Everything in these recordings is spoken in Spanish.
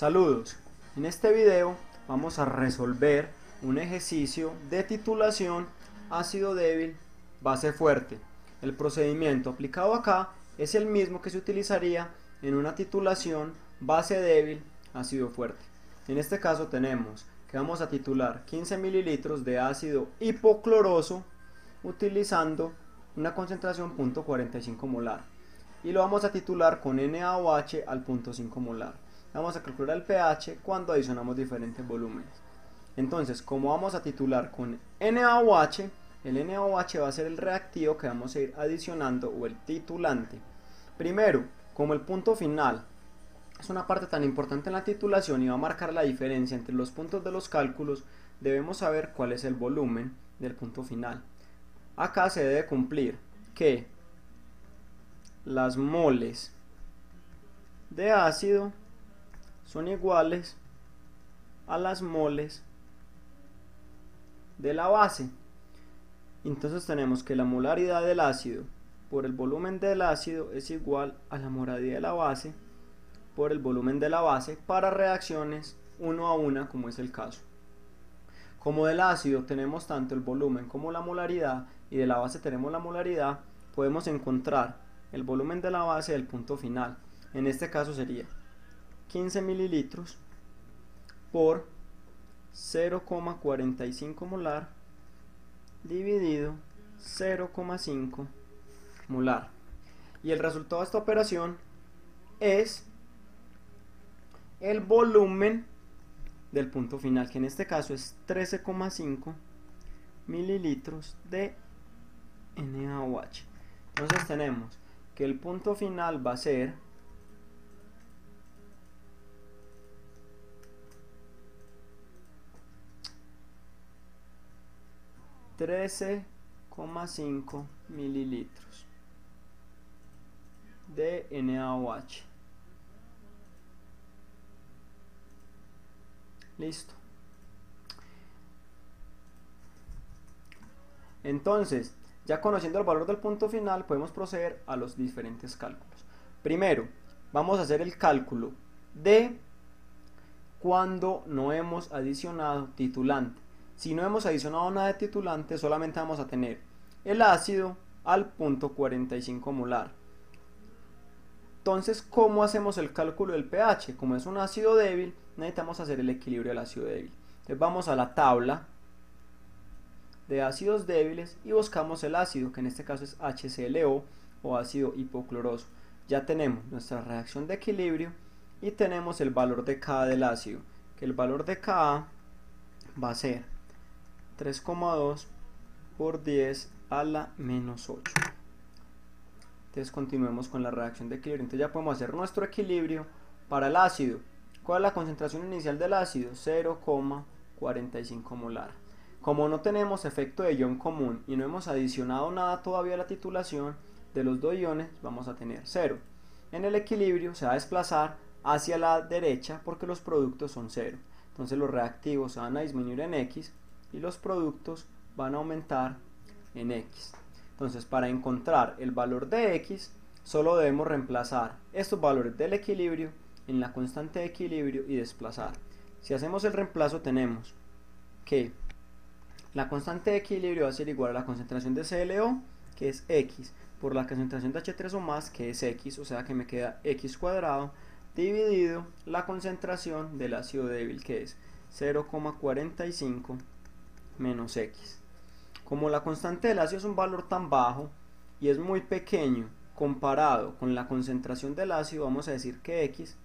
Saludos, en este video vamos a resolver un ejercicio de titulación ácido débil, base fuerte. El procedimiento aplicado acá es el mismo que se utilizaría en una titulación base débil, ácido fuerte. En este caso tenemos que vamos a titular 15 mililitros de ácido hipocloroso utilizando una concentración 0.45 molar y lo vamos a titular con NaOH al 0.5 molar. Vamos a calcular el pH cuando adicionamos diferentes volúmenes. Entonces, como vamos a titular con NaOH, el NaOH va a ser el reactivo que vamos a ir adicionando o el titulante. Primero, como el punto final es una parte tan importante en la titulación y va a marcar la diferencia entre los puntos de los cálculos, debemos saber cuál es el volumen del punto final. Acá se debe cumplir que las moles de ácido son iguales a las moles de la base. Entonces tenemos que la molaridad del ácido por el volumen del ácido es igual a la molaridad de la base por el volumen de la base para reacciones 1 a 1 como es el caso. Como del ácido tenemos tanto el volumen como la molaridad y de la base tenemos la molaridad, podemos encontrar el volumen de la base del punto final. En este caso sería 15 mililitros por 0,45 molar dividido 0,5 molar. Y el resultado de esta operación es el volumen del punto final, que en este caso es 13,5 mililitros de NaOH. Entonces tenemos que el punto final va a ser 13,5 mililitros de NaOH. Listo. Entonces, ya conociendo el valor del punto final, podemos proceder a los diferentes cálculos. Primero, vamos a hacer el cálculo de cuando no hemos adicionado titulante. Si no hemos adicionado nada de titulante, solamente vamos a tener el ácido al 0.45 molar. Entonces, ¿cómo hacemos el cálculo del pH? Como es un ácido débil, necesitamos hacer el equilibrio del ácido débil. Entonces vamos a la tabla de ácidos débiles y buscamos el ácido, que en este caso es HClO o ácido hipocloroso. Ya tenemos nuestra reacción de equilibrio y tenemos el valor de Ka del ácido, que el valor de Ka va a ser 3,2 por 10 a la menos 8. Entonces continuemos con la reacción de equilibrio. Entonces ya podemos hacer nuestro equilibrio para el ácido. ¿Cuál es la concentración inicial del ácido? 0,45 molar. Como no tenemos efecto de ion común y no hemos adicionado nada todavía a la titulación de los dos iones, vamos a tener 0. En el equilibrio se va a desplazar hacia la derecha porque los productos son 0. Entonces los reactivos se van a disminuir en X y los productos van a aumentar en X. Entonces, para encontrar el valor de X, solo debemos reemplazar estos valores del equilibrio en la constante de equilibrio y desplazar. Si hacemos el reemplazo, tenemos que la constante de equilibrio va a ser igual a la concentración de ClO, que es X, por la concentración de H3O más, que es X, o sea que me queda X cuadrado, dividido la concentración del ácido débil, que es 0,45 menos X. Como la constante del ácido es un valor tan bajo y es muy pequeño comparado con la concentración del ácido, vamos a decir que X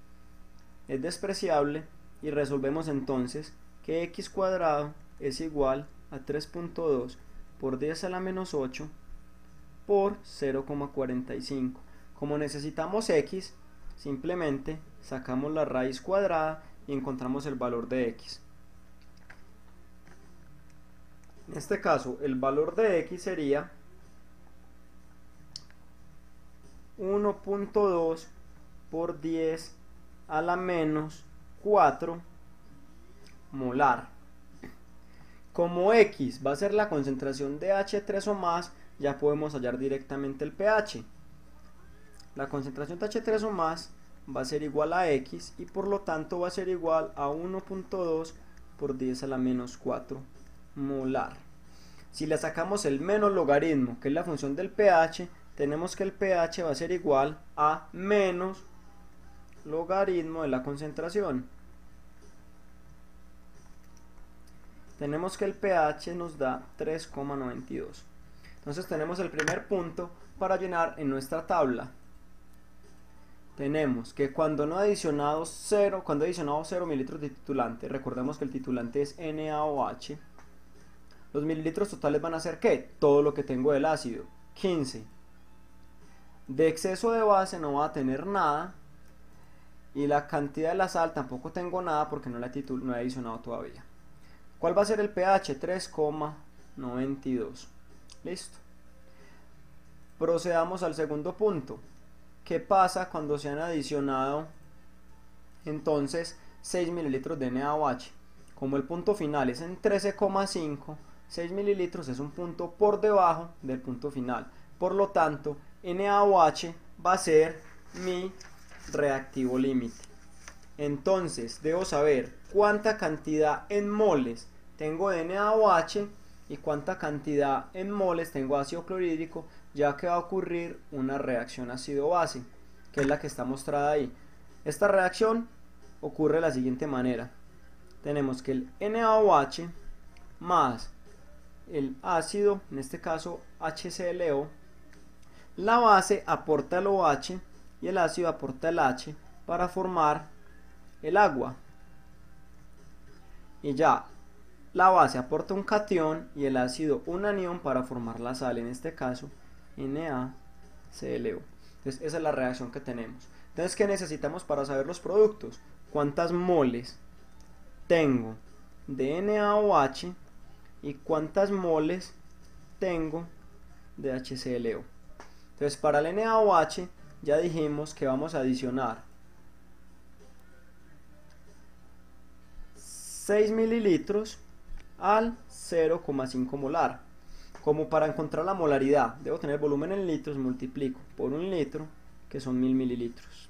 es despreciable y resolvemos entonces que X cuadrado es igual a 3.2 por 10 a la menos 8 por 0,45. Como necesitamos X, simplemente sacamos la raíz cuadrada y encontramos el valor de X. En este caso, el valor de X sería 1.2 por 10 a la menos 4 molar. Como X va a ser la concentración de H3 o más, ya podemos hallar directamente el pH. La concentración de H3O más va a ser igual a X y por lo tanto va a ser igual a 1.2 por 10 a la menos 4 molar. Si le sacamos el menos logaritmo, que es la función del pH, tenemos que el pH va a ser igual a menos logaritmo de la concentración. Tenemos que el pH nos da 3,92. Entonces tenemos el primer punto para llenar en nuestra tabla. Tenemos que cuando he adicionado 0 mililitros de titulante, recordemos que el titulante es NaOH, los mililitros totales van a ser ¿qué? Todo lo que tengo del ácido, 15. De exceso de base no va a tener nada. Y la cantidad de la sal tampoco tengo nada porque no he adicionado todavía. ¿Cuál va a ser el pH? 3,92. Listo. Procedamos al segundo punto. ¿Qué pasa cuando se han adicionado entonces 6 mililitros de NaOH? Como el punto final es en 13,5, 6 mililitros es un punto por debajo del punto final. Por lo tanto, NaOH va a ser mi reactivo límite. Entonces debo saber cuánta cantidad en moles tengo de NaOH y cuánta cantidad en moles tengo de ácido clorhídrico, ya que va a ocurrir una reacción ácido-base, que es la que está mostrada ahí. Esta reacción ocurre de la siguiente manera. Tenemos que el NaOH más el ácido, en este caso HClO, la base aporta el OH y el ácido aporta el H para formar el agua. Y ya la base aporta un catión y el ácido un anión para formar la sal, en este caso NaClO. Entonces esa es la reacción que tenemos. Entonces, ¿qué necesitamos para saber los productos? ¿Cuántas moles tengo de NaOH y cuántas moles tengo de HClO? Entonces, para el NaOH ya dijimos que vamos a adicionar 6 mililitros al 0,5 molar. Como para encontrar la molaridad debo tener volumen en litros, multiplico por un litro, que son 1000 mililitros.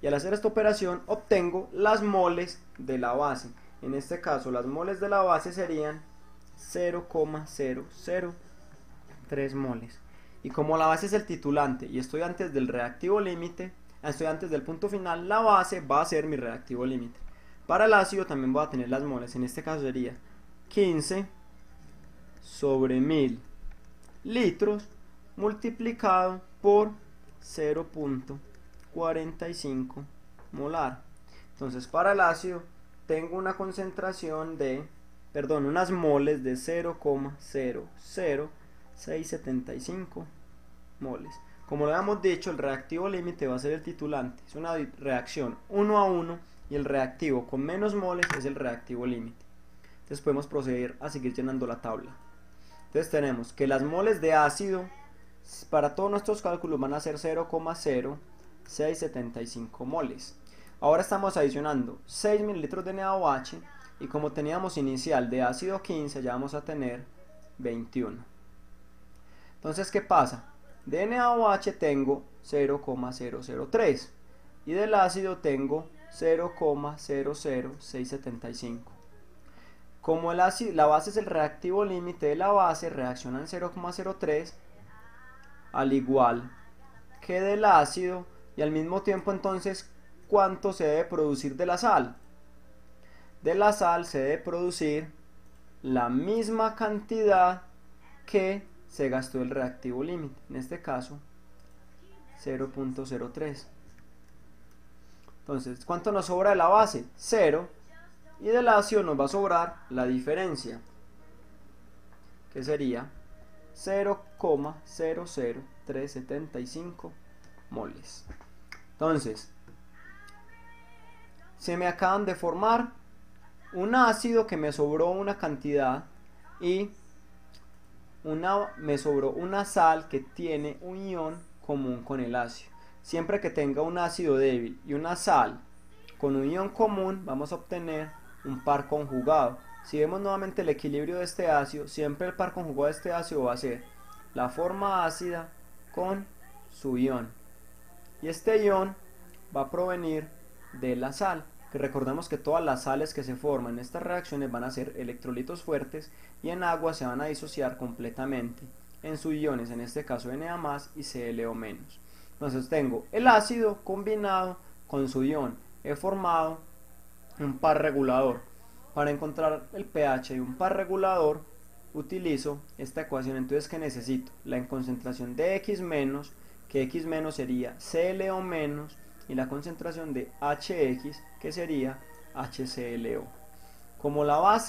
Y al hacer esta operación obtengo las moles de la base. En este caso las moles de la base serían 0,003 moles. Y como la base es el titulante y estoy antes del reactivo límite, estoy antes del punto final, la base va a ser mi reactivo límite. Para el ácido también voy a tener las moles, en este caso sería 15 sobre 1000 litros multiplicado por 0,45 molar. Entonces para el ácido tengo una concentración de, unas moles de 0,00675 moles. Como lo habíamos dicho, el reactivo límite va a ser el titulante, es una reacción 1 a 1 y el reactivo con menos moles es el reactivo límite. Entonces podemos proceder a seguir llenando la tabla. Entonces tenemos que las moles de ácido para todos nuestros cálculos van a ser 0,0675 moles. Ahora estamos adicionando 6 mililitros de NaOH y como teníamos inicial de ácido 15 ya vamos a tener 21. Entonces, ¿qué pasa? De NaOH tengo 0,003 y del ácido tengo 0,00675. Como la base es el reactivo límite de la base, reacciona en 0,03 al igual que del ácido, y al mismo tiempo entonces ¿cuánto se debe producir de la sal? De la sal se debe producir la misma cantidad que se gastó el reactivo límite, en este caso 0,03. Entonces, ¿cuánto nos sobra de la base? 0. Y del ácido nos va a sobrar la diferencia, que sería 0,00375 moles. Entonces, se me acaban de formar un ácido que me sobró una cantidad y me sobró una sal que tiene un ion común con el ácido. Siempre que tenga un ácido débil y una sal con un ion común, vamos a obtener un par conjugado. Si vemos nuevamente el equilibrio de este ácido, siempre el par conjugado de este ácido va a ser la forma ácida con su ion. Y este ion va a provenir de la sal, que recordemos que todas las sales que se forman en estas reacciones van a ser electrolitos fuertes y en agua se van a disociar completamente en sus iones, en este caso Na+ y ClO-. Entonces tengo el ácido combinado con su ion, he formado un par regulador. Para encontrar el pH de un par regulador utilizo esta ecuación. Entonces, ¿qué necesito? La concentración de X-, que X- sería ClO-, y la concentración de HX, que sería HClO. Como la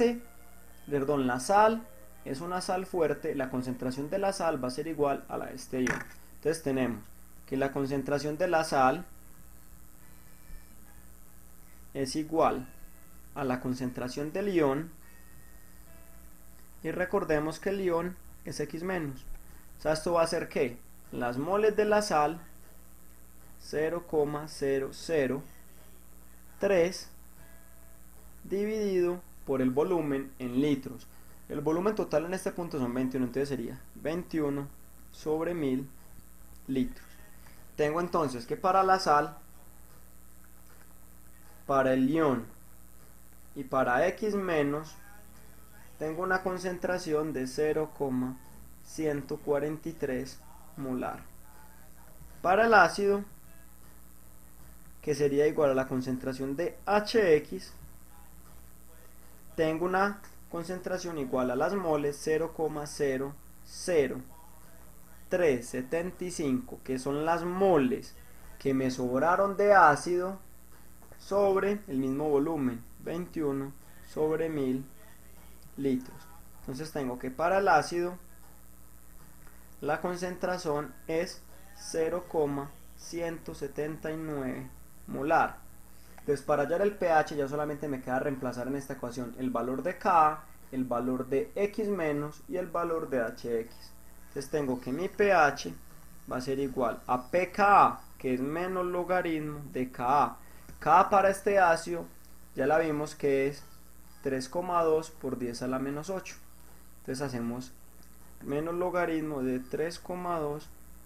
sal es una sal fuerte, la concentración de la sal va a ser igual a la de este ion. Entonces tenemos que la concentración de la sal es igual a la concentración del ion, y recordemos que el ion es X-. O sea, esto va a ser que las moles de la sal 0,003 dividido por el volumen en litros. El volumen total en este punto son 21, entonces sería 21 sobre 1000 litros. Tengo entonces que para la sal, para el ion y para X-, tengo una concentración de 0,143 molar. Para el ácido, que sería igual a la concentración de HX, tengo una concentración igual a las moles 0,00375, que son las moles que me sobraron de ácido, sobre el mismo volumen, 21 sobre 1000 litros. Entonces tengo que para el ácido la concentración es 0,179 molar. Entonces, para hallar el pH ya solamente me queda reemplazar en esta ecuación el valor de Ka, el valor de X- y el valor de HX. Entonces tengo que mi pH va a ser igual a pKa, que es menos logaritmo de Ka. Ka para este ácido ya la vimos que es 3,2 por 10 a la menos 8. Entonces hacemos menos logaritmo de 3,2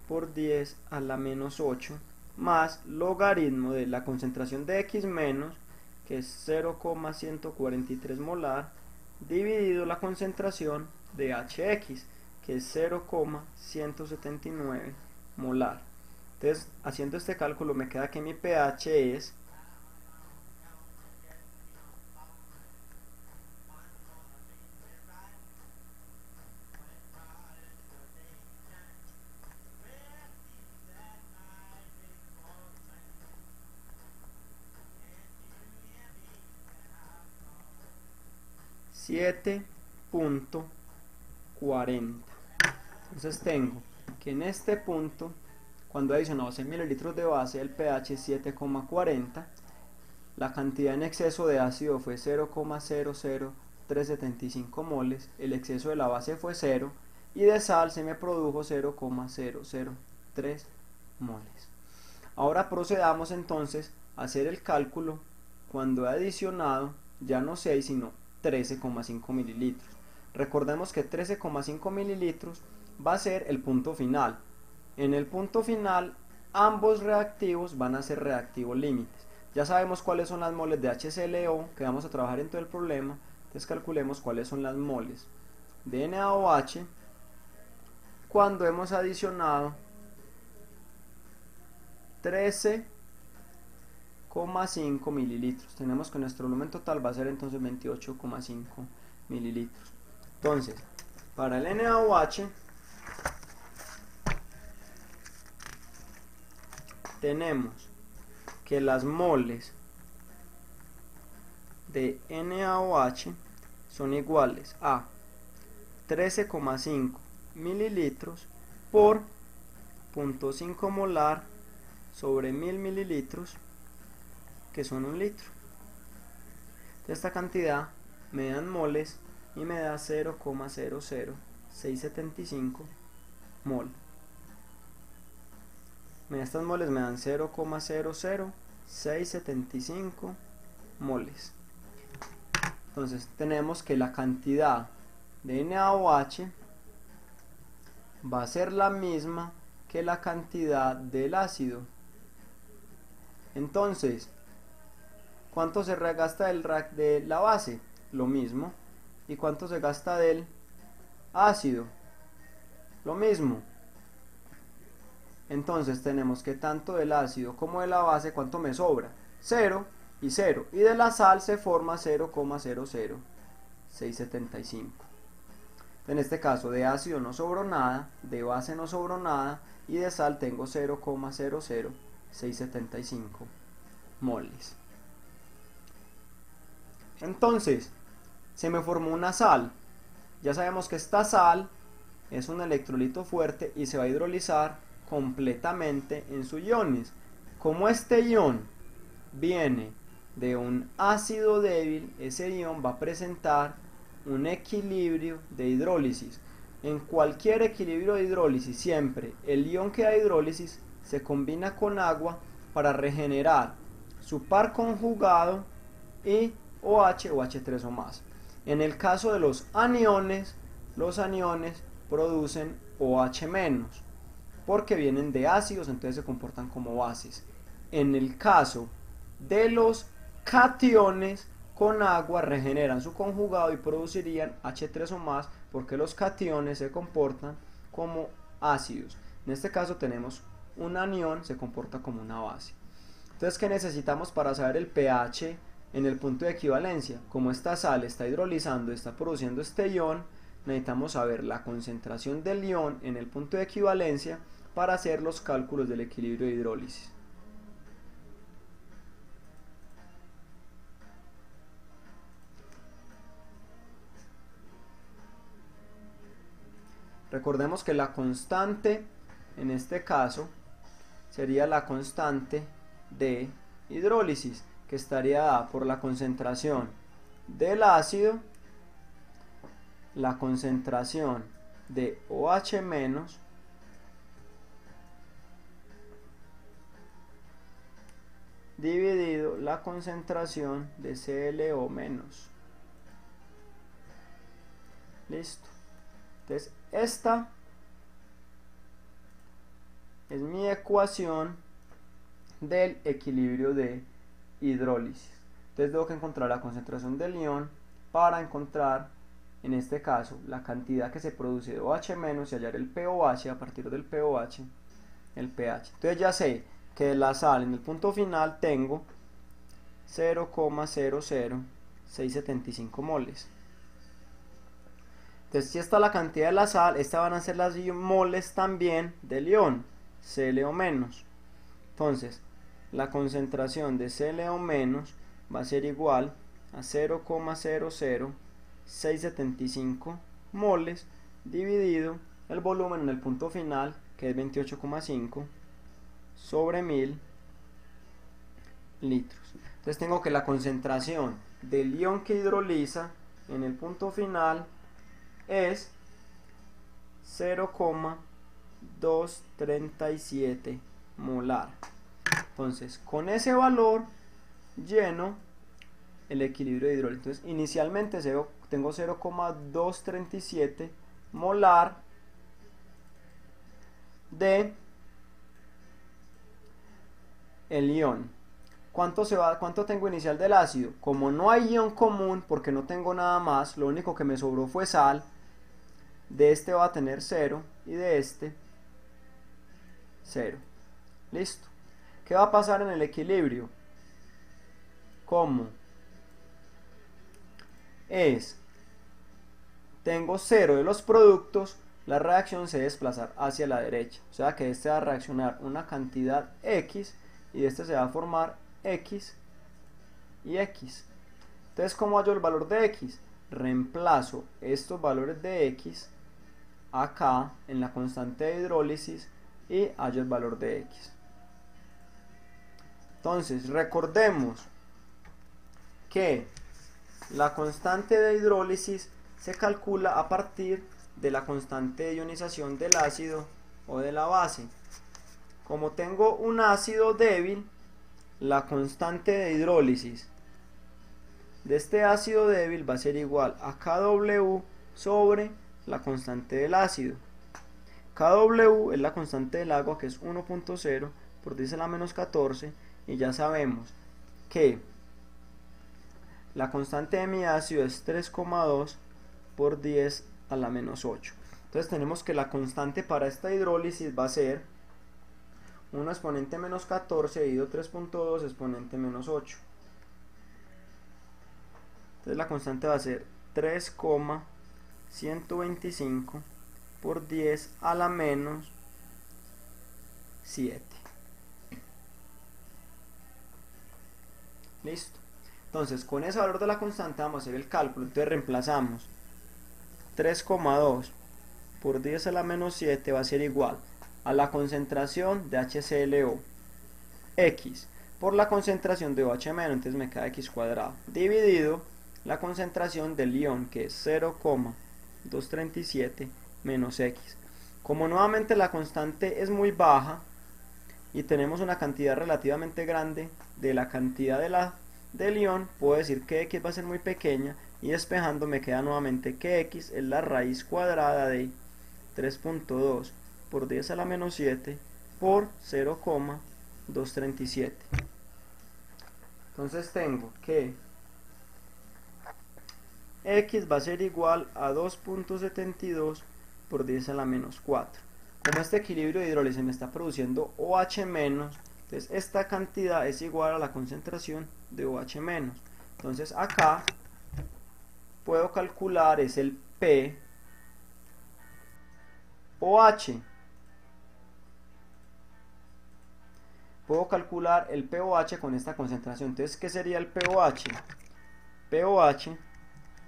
por 10 a la menos 8 más logaritmo de la concentración de X-, que es 0,143 molar, dividido la concentración de HX, que es 0,179 molar. Entonces, haciendo este cálculo me queda que mi pH es 7,40. Entonces tengo que en este punto, cuando adicionamos 100 mililitros de base, el pH es 7,40. La cantidad en exceso de ácido fue 0,00375 moles, el exceso de la base fue 0 y de sal se me produjo 0,003 moles. Ahora procedamos entonces a hacer el cálculo cuando he adicionado ya no 6 sino 13,5 mililitros. Recordemos que 13,5 mililitros va a ser el punto final. En el punto final ambos reactivos van a ser reactivos límites. Ya sabemos cuáles son las moles de HClO que vamos a trabajar en todo el problema. Entonces calculemos cuáles son las moles de NaOH cuando hemos adicionado 13,5 mililitros. Tenemos que nuestro volumen total va a ser entonces 28,5 mililitros. Entonces, para el NaOH tenemos que las moles de NaOH son iguales a 13,5 mililitros por 0,5 molar sobre 1000 mililitros, que son 1 litro. Esta cantidad me dan moles y me da 0,00675 mol. Estas moles me dan 0,00675 moles. Entonces tenemos que la cantidad de NaOH va a ser la misma que la cantidad del ácido. Entonces, ¿cuánto se gasta de la base? Lo mismo. ¿Y cuánto se gasta del ácido? Lo mismo. Entonces tenemos que tanto del ácido como de la base, ¿cuánto me sobra? 0 y 0. Y de la sal se forma 0,00675. En este caso de ácido no sobró nada, de base no sobró nada y de sal tengo 0,00675 moles. Entonces, se me formó una sal. Ya sabemos que esta sal es un electrolito fuerte y se va a hidrolizar completamente en sus iones. Como este ion viene de un ácido débil, ese ion va a presentar un equilibrio de hidrólisis. En cualquier equilibrio de hidrólisis, siempre el ion que da hidrólisis se combina con agua para regenerar su par conjugado y OH o H3 o más. En el caso de los aniones producen OH- porque vienen de ácidos, entonces se comportan como bases. En el caso de los cationes, con agua regeneran su conjugado y producirían H3 o más, porque los cationes se comportan como ácidos. En este caso tenemos un anión, se comporta como una base. Entonces, ¿qué necesitamos para saber el pH en el punto de equivalencia? Como esta sal está hidrolizando, está produciendo este ion, necesitamos saber la concentración del ion en el punto de equivalencia para hacer los cálculos del equilibrio de hidrólisis. Recordemos que la constante en este caso sería la constante de hidrólisis, que estaría dada por la concentración del ácido, la concentración de OH- dividido la concentración de ClO-. Listo. Entonces, esta es mi ecuación del equilibrio de hidrólisis. Entonces tengo que encontrar la concentración del ion para encontrar, en este caso, la cantidad que se produce de OH- y hallar el pOH, a partir del pOH, el pH. Entonces ya sé que de la sal en el punto final tengo 0,00675 moles. Entonces, si esta es la cantidad de la sal, estas van a ser las moles también del ion, ClO-. Entonces, la concentración de ClO- va a ser igual a 0,00675 moles dividido el volumen en el punto final, que es 28,5 sobre 1000 litros. Entonces tengo que la concentración del ion que hidroliza en el punto final es 0,237 molar. Entonces, con ese valor lleno el equilibrio de hidrólisis. Entonces, inicialmente tengo 0,237 molar de el ion. ¿Cuánto tengo inicial del ácido? Como no hay ion común, porque no tengo nada más, lo único que me sobró fue sal. De este va a tener 0 y de este 0. Listo. ¿Qué va a pasar en el equilibrio? Como tengo 0 de los productos, la reacción se va a desplazar hacia la derecha. O sea que este va a reaccionar una cantidad X y este se va a formar X y X. Entonces, ¿cómo hallo el valor de X? Reemplazo estos valores de X acá en la constante de hidrólisis y hallo el valor de X. Entonces, recordemos que la constante de hidrólisis se calcula a partir de la constante de ionización del ácido o de la base. Como tengo un ácido débil, la constante de hidrólisis de este ácido débil va a ser igual a Kw sobre la constante del ácido. Kw es la constante del agua, que es 1.0 por 10 a la menos 14, y ya sabemos que la constante de mi ácido es 3,2 por 10 a la menos 8. Entonces tenemos que la constante para esta hidrólisis va a ser 1 exponente menos 14 dividido 3.2 exponente menos 8. Entonces la constante va a ser 3,125 por 10 a la menos 7. Listo. Entonces con ese valor de la constante vamos a hacer el cálculo. Entonces reemplazamos 3,2 por 10 a la menos 7 va a ser igual a la concentración de HClO X por la concentración de OH-, entonces me queda X cuadrado, dividido la concentración del ion, que es 0,237 menos X. Como nuevamente la constante es muy baja y tenemos una cantidad relativamente grande de la cantidad del ion, puedo decir que X va a ser muy pequeña, y despejando me queda nuevamente que X es la raíz cuadrada de 3.2 por 10 a la menos 7 por 0,237. Entonces tengo que X va a ser igual a 2.72 por 10 a la menos 4. Como este equilibrio de hidrólisis me está produciendo OH-, entonces esta cantidad es igual a la concentración de OH-. Entonces acá puedo calcular es el pOH. Puedo calcular el pOH con esta concentración. Entonces, ¿qué sería el pOH? pOH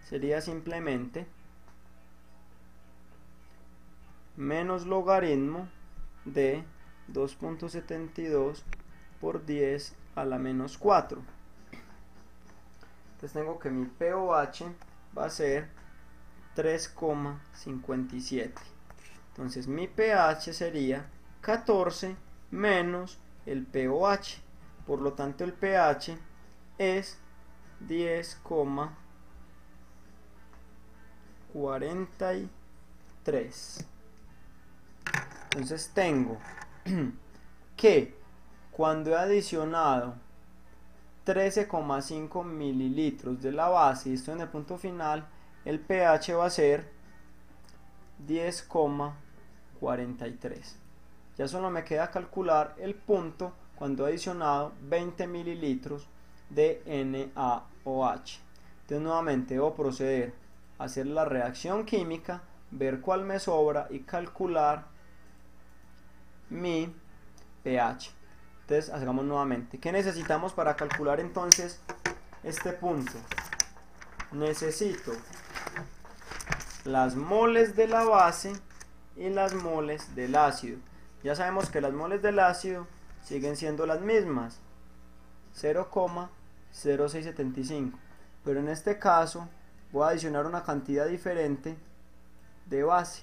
sería simplemente menos logaritmo de 2.72 por 10 a la menos 4. Entonces tengo que mi pOH va a ser 3,57. Entonces mi pH sería 14 menos el pOH. Por lo tanto el pH es 10,43. Entonces tengo que cuando he adicionado 13,5 mililitros de la base y estoy en el punto final, el pH va a ser 10,43. Ya solo me queda calcular el punto cuando he adicionado 20 mililitros de NaOH. Entonces nuevamente debo proceder a hacer la reacción química, ver cuál me sobra y calcular mi pH. Entonces hagamos nuevamente. ¿Qué necesitamos para calcular entonces este punto? Necesito las moles de la base y las moles del ácido. Ya sabemos que las moles del ácido siguen siendo las mismas, 0,0675, pero en este caso voy a adicionar una cantidad diferente de base.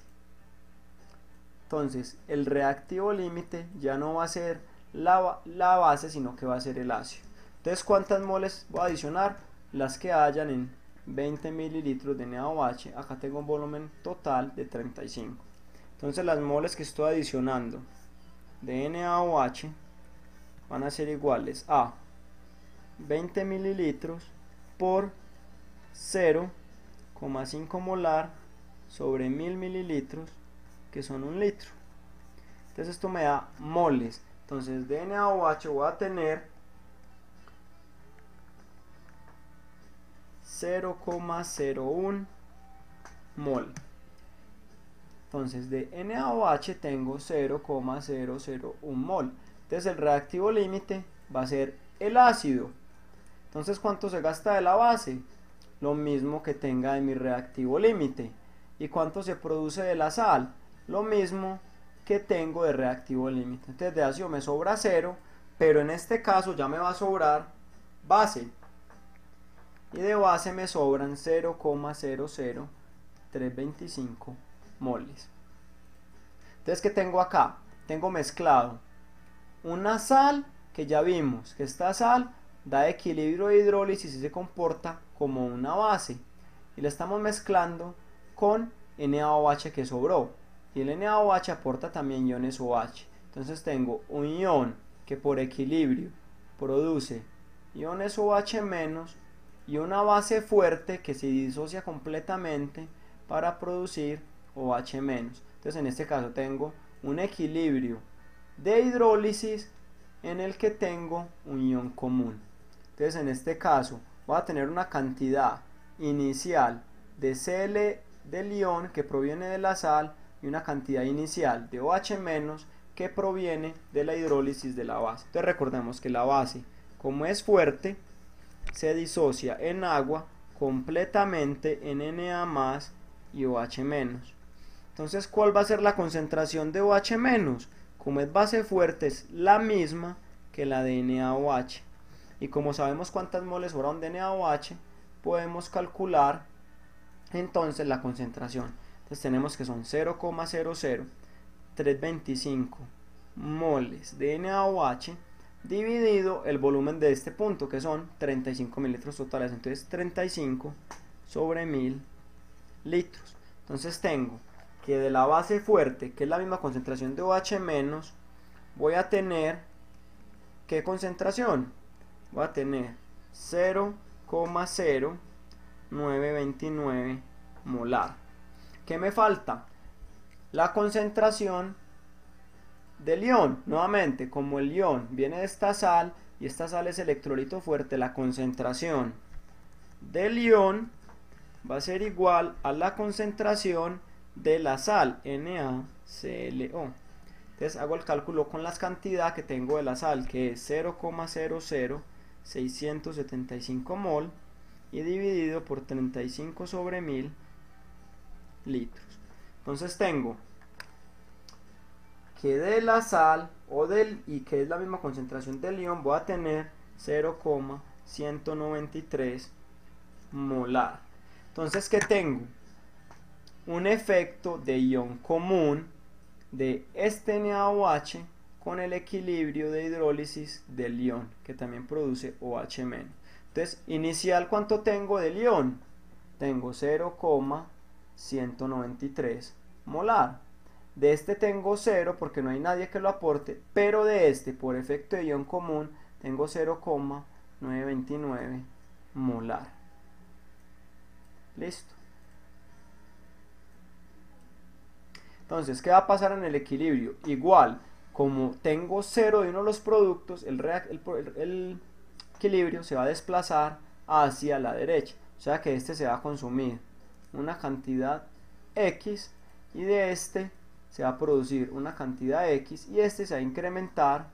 Entonces el reactivo límite ya no va a ser la base, sino que va a ser el ácido. Entonces, ¿cuántas moles voy a adicionar? Las que hayan en 20 mililitros de NaOH. Acá tengo un volumen total de 35. Entonces las moles que estoy adicionando de NaOH van a ser iguales a 20 mililitros por 0,5 molar sobre 1000 mililitros, que son 1 litro. Entonces esto me da moles. Entonces de NaOH voy a tener 0,01 mol. Entonces de NaOH tengo 0,001 mol. Entonces el reactivo límite va a ser el ácido. Entonces, ¿cuánto se gasta de la base? Lo mismo que tenga de mi reactivo límite. ¿Y cuánto se produce de la sal? Lo mismo que tengo de reactivo límite. Entonces de ácido me sobra 0, pero en este caso ya me va a sobrar base. Y de base me sobran 0,00325 moles. Entonces, ¿qué tengo acá? Tengo mezclado una sal que ya vimos que esta sal da equilibrio de hidrólisis y se comporta como una base, y la estamos mezclando con NaOH que sobró, y el NaOH aporta también iones OH. Entonces tengo un ion que por equilibrio produce iones OH- y una base fuerte que se disocia completamente para producir OH-. Entonces en este caso tengo un equilibrio de hidrólisis en el que tengo un ion común. Entonces en este caso voy a tener una cantidad inicial de Cl del ion que proviene de la sal y una cantidad inicial de OH- que proviene de la hidrólisis de la base. Entonces recordemos que la base, como es fuerte, se disocia en agua completamente en Na+ y OH-. Entonces, ¿cuál va a ser la concentración de OH-? Como es base fuerte, es la misma que la de NaOH. Y como sabemos cuántas moles sobran de NaOH, podemos calcular entonces la concentración. Entonces tenemos que son 0,00325 moles de NaOH dividido el volumen de este punto, que son 35 mililitros totales. Entonces 35 sobre 1000 litros. Entonces tengo que de la base fuerte, que es la misma concentración de OH-, voy a tener, ¿qué concentración? Voy a tener 0,0929 molar. ¿Qué me falta? La concentración del ion. Nuevamente, como el ion viene de esta sal y esta sal es electrolito fuerte, la concentración del ion va a ser igual a la concentración de la sal, NaClO. Entonces hago el cálculo con las cantidades que tengo de la sal, que es 0,00675 mol, y dividido por 35 sobre 1000 litros. Entonces tengo que de la sal y que es la misma concentración del ion, voy a tener 0,193 molar. Entonces, ¿qué tengo? Un efecto de ion común de este NaOH con el equilibrio de hidrólisis del ion, que también produce OH-. Entonces, inicial, ¿cuánto tengo del ion? Tengo 0,193 molar. De este tengo 0 porque no hay nadie que lo aporte, pero de este, por efecto de ion común, tengo 0,929 molar. Listo. Entonces, ¿qué va a pasar en el equilibrio? Igual, como tengo 0 de uno de los productos, el equilibrio se va a desplazar hacia la derecha. O sea que este se va a consumir una cantidad X y de este se va a producir una cantidad X y este se va a incrementar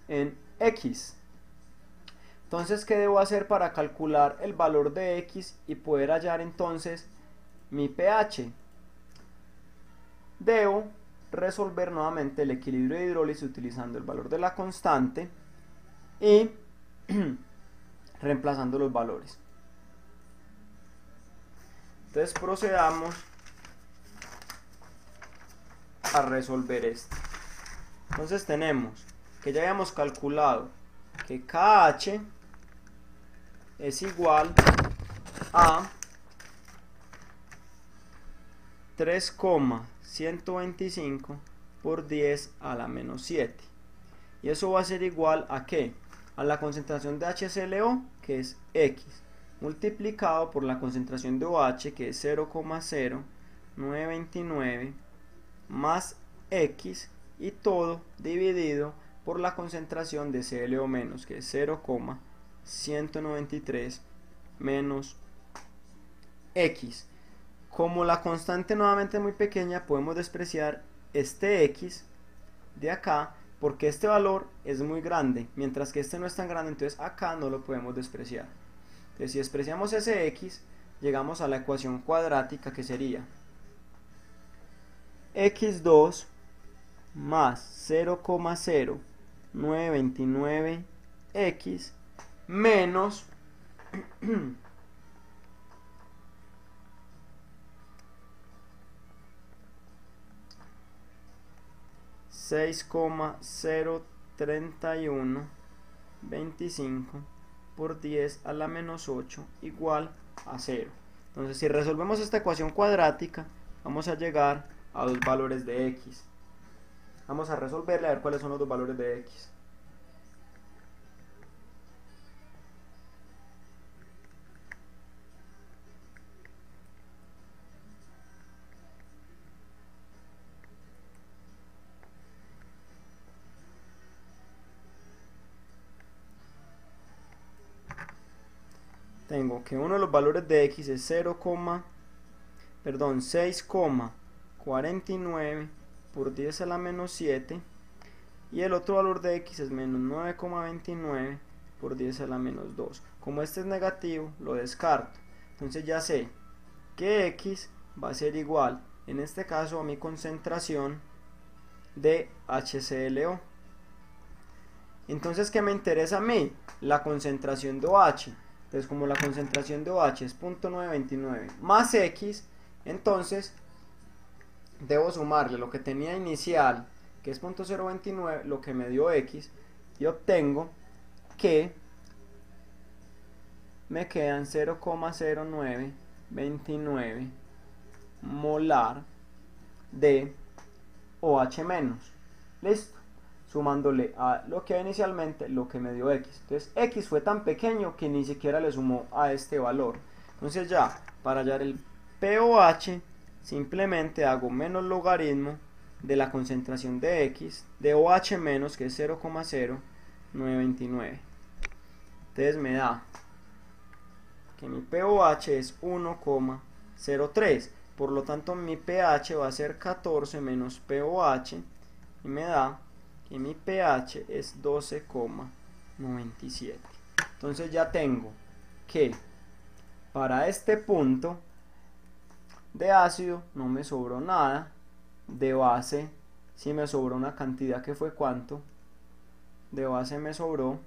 en X. Entonces, ¿qué debo hacer para calcular el valor de X y poder hallar entonces mi pH? Debo resolver nuevamente el equilibrio de hidrólisis utilizando el valor de la constante y reemplazando los valores. Entonces procedamos a resolver esto. Entonces tenemos que ya habíamos calculado que KH es igual a 3,125 por 10 a la menos 7. Y eso va a ser igual a ¿qué? A la concentración de HClO, que es X, multiplicado por la concentración de OH, que es 0,0929 más X, y todo dividido por la concentración de ClO menos, que es 0,193 menos X. Como la constante nuevamente es muy pequeña, podemos despreciar este X de acá, porque este valor es muy grande, mientras que este no es tan grande, entonces acá no lo podemos despreciar. Entonces si despreciamos ese X, llegamos a la ecuación cuadrática, que sería x2 más 0,0929x menos 6,03125 por 10 a la menos 8 igual a 0. Entonces, si resolvemos esta ecuación cuadrática, vamos a llegar a dos valores de x. Vamos a resolverla, a ver cuáles son los dos valores de x. tengo que uno de los valores de x es 6,49 por 10 a la menos 7 y el otro valor de x es menos 9,29 por 10 a la menos 2. Como este es negativo, lo descarto. Entonces ya sé que x va a ser igual, en este caso, a mi concentración de HClO. Entonces, ¿qué me interesa a mí? La concentración de OH. Entonces, como la concentración de OH es 0.929 más X, entonces debo sumarle lo que tenía inicial, que es 0.029, lo que me dio X, y obtengo que me quedan 0,0929 molar de OH menos. Listo. Sumándole a lo que inicialmente lo que me dio X. Entonces X fue tan pequeño que ni siquiera le sumó a este valor. Entonces ya, para hallar el pOH, simplemente hago menos logaritmo de la concentración de X, de OH menos, que es 0,0929. Entonces me da que mi pOH es 1,03. Por lo tanto mi pH va a ser 14 menos pOH y me da que mi pH es 12,97. Entonces ya tengo que para este punto de ácido no me sobró nada, de base sí me sobró una cantidad que fue ¿cuánto? De base me sobró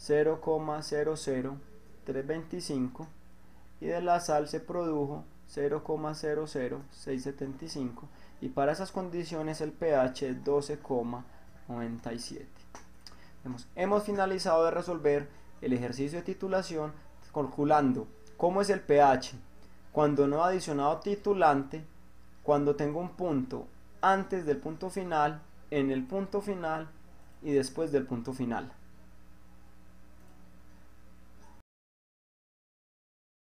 0,00325 y de la sal se produjo 0,00675 y para esas condiciones el pH es 12,97. Hemos finalizado de resolver el ejercicio de titulación calculando cómo es el pH cuando no he adicionado titulante, cuando tengo un punto antes del punto final, en el punto final y después del punto final.